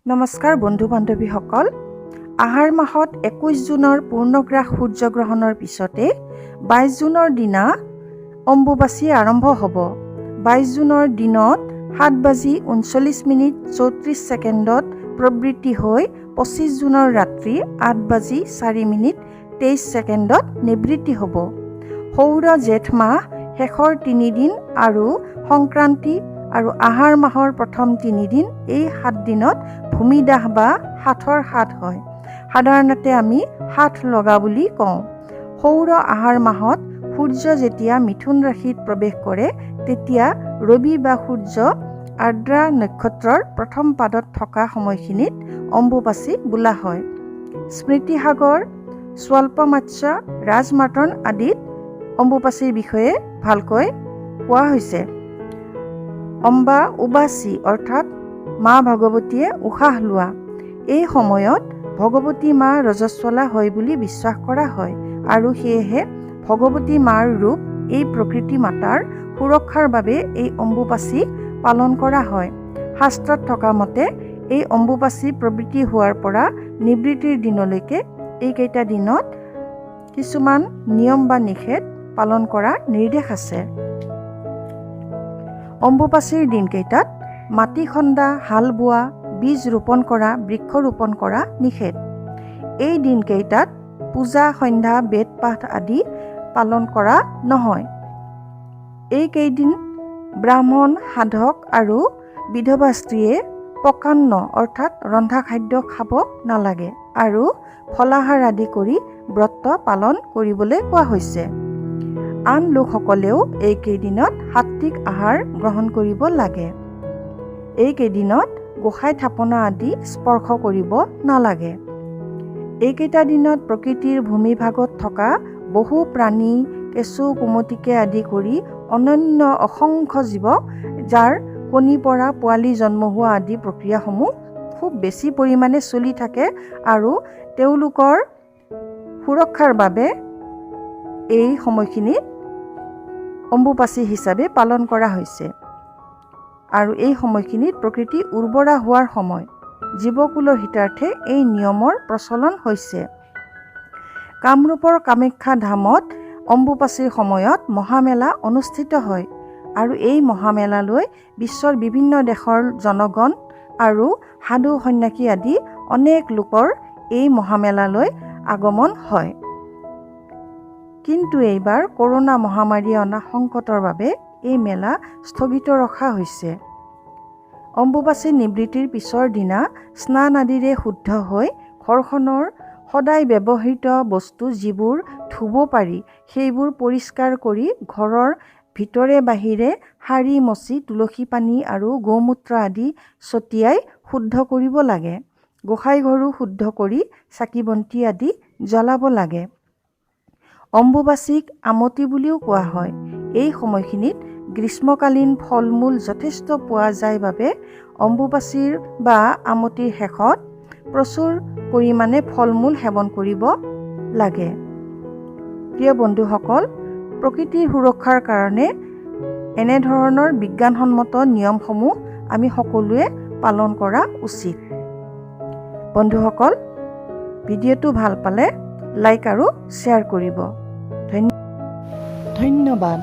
নমস্কাৰ বন্ধু বান্ধৱীসকল, আহাৰ মাহত 21 জুনৰ পূৰ্ণগ্ৰাস সূৰ্যগ্ৰহণৰ পিছতে 22 জুনৰ দিনা অম্বুবাচী আৰম্ভ হ'ব। 22 জুনৰ দিনত 7:39:34 প্ৰবৃত্তি হৈ 25 জুনৰ ৰাত্ৰি 8:04:23 নিবৃত্তি হ'ব। সৌৰ জেঠ মাহ শেষৰ 3 দিন আৰু সংক্ৰান্তি আৰু আহাৰ মাহৰ প্ৰথম 3 দিন, এই 7 দিনত ভূমিদাহ বা ষাঠৰ সাত হয়। সাধাৰণতে আমি ষাঠ লগা বুলি কওঁ। সৌৰ আহাৰ মাহত সূৰ্য যেতিয়া মিথুন ৰাশিত প্ৰৱেশ কৰে তেতিয়া ৰবি বা সূৰ্য আৰ্দ্ৰা নক্ষত্ৰৰ প্ৰথম পাদত থকা সময়খিনিত অম্বুবাচী বোলা হয়। স্মৃতিসাগৰ, স্বল্পমাচ্য, ৰাজমাৰ্তন আদিত অম্বুবাচীৰ বিষয়ে ভালকৈ কোৱা হৈছে। অম্বা উবাচী অৰ্থাৎ মা ভগৱতীয়ে উশাহ লোৱা। এই সময়ত ভগৱতী মা ৰজস্বলা হয় বুলি বিশ্বাস কৰা হয় আৰু সেয়েহে ভগৱতী মাৰ ৰূপ এই প্ৰকৃতি মাতাৰ সুৰক্ষাৰ বাবে এই অম্বুবাচী পালন কৰা হয়। শাস্ত্ৰত থকা মতে এই অম্বুবাচী প্ৰবৃত্তি হোৱাৰ পৰা নিবৃত্তিৰ দিনলৈকে এইকেইটা দিনত কিছুমান নিয়ম বা নিষেধ পালন কৰাৰ নিৰ্দেশ আছে। অম্বুবাচীৰ দিনকেইটাত মাটি খন্দা, হাল বোৱা, বীজ ৰোপণ কৰা, বৃক্ষ ৰোপণ কৰা নিষেধ। এই দিনকেইটাত পূজা, সন্ধ্যা, বেদ পাঠ আদি পালন কৰা নহয়। এইকেইদিন ব্ৰাহ্মণ, সাধক আৰু বিধৱা স্ত্ৰীয়ে পকান্ন অৰ্থাৎ ৰন্ধা খাদ্য খাব নালাগে আৰু ফলাহাৰ আদি কৰি ব্ৰত পালন কৰিবলৈ কোৱা হৈছে। আন লোকসকলেও এইকেইদিনত সাত্বিক আহাৰ গ্ৰহণ কৰিব লাগে। এইকেইদিনত গোসাঁই থাপনা আদি স্পৰ্শ কৰিব নালাগে। এইকেইটা দিনত প্ৰকৃতিৰ ভূমিভাগত থকা বহু প্ৰাণী, কেঁচু, কুমতিকে আদি কৰি অনন্য অসংখ্য জীৱক, যাৰ কণী পৰা পোৱালি জন্ম হোৱা আদি প্ৰক্ৰিয়াসমূহ খুব বেছি পৰিমাণে চলি থাকে আৰু তেওঁলোকৰ সুৰক্ষাৰ বাবে এই সময়খিনিত অম্বুবাচী হিচাপে পালন কৰা হৈছে। আৰু এই সময়খিনিত প্ৰকৃতি উৰ্বৰা হোৱাৰ সময়। জীৱকুলৰ হিতাৰ্থে এই নিয়মৰ প্ৰচলন হৈছে। কামৰূপৰ কামাখ্যা ধামত অম্বুবাচীৰ সময়ত মহামেলা অনুষ্ঠিত হয় আৰু এই মহামেলালৈ বিশ্বৰ বিভিন্ন দেশৰ জনগণ আৰু সাধু সন্ন্যাসী আদি অনেক লোকৰ এই মহামেলালৈ আগমন হয়। কিন্তু এইবাৰ কৰোনা মহামাৰীয়ে অনা সংকটৰ বাবে এই মেলা স্থগিত ৰখা হৈছে। অম্বুবাচী নিবৃত্তিৰ পিছৰ দিনা স্নান আদিৰে শুদ্ধ হৈ ঘৰখনৰ সদায় ব্যৱহৃত বস্তু যিবোৰ ধুব পাৰি সেইবোৰ পৰিষ্কাৰ কৰি ঘৰৰ ভিতৰে বাহিৰে সাৰি মচি তুলসী পানী আৰু গৌমূত্ৰ আদি ছটিয়াই শুদ্ধ কৰিব লাগে। গোসাঁই ঘৰো শুদ্ধ কৰি চাকি বন্তি আদি জ্বলাব লাগে। অম্বুবাচীক আমতি বুলিও কোৱা হয়। এই সময়খিনিত গ্ৰীষ্মকালীন ফল মূল যথেষ্ট পোৱা যায় বাবে অম্বুবাচীৰ বা আমতিৰ শেষত প্ৰচুৰ পৰিমাণে ফল মূল সেৱন কৰিব লাগে। প্ৰিয় বন্ধুসকল, প্ৰকৃতিৰ সুৰক্ষাৰ কাৰণে এনেধৰণৰ বিজ্ঞানসন্মত নিয়মসমূহ আমি সকলোৱে পালন কৰা উচিত। বন্ধুসকল, ভিডিঅ'টো ভাল পালে লাইক আৰু শ্বেয়াৰ কৰিব। ধন্যবাদ।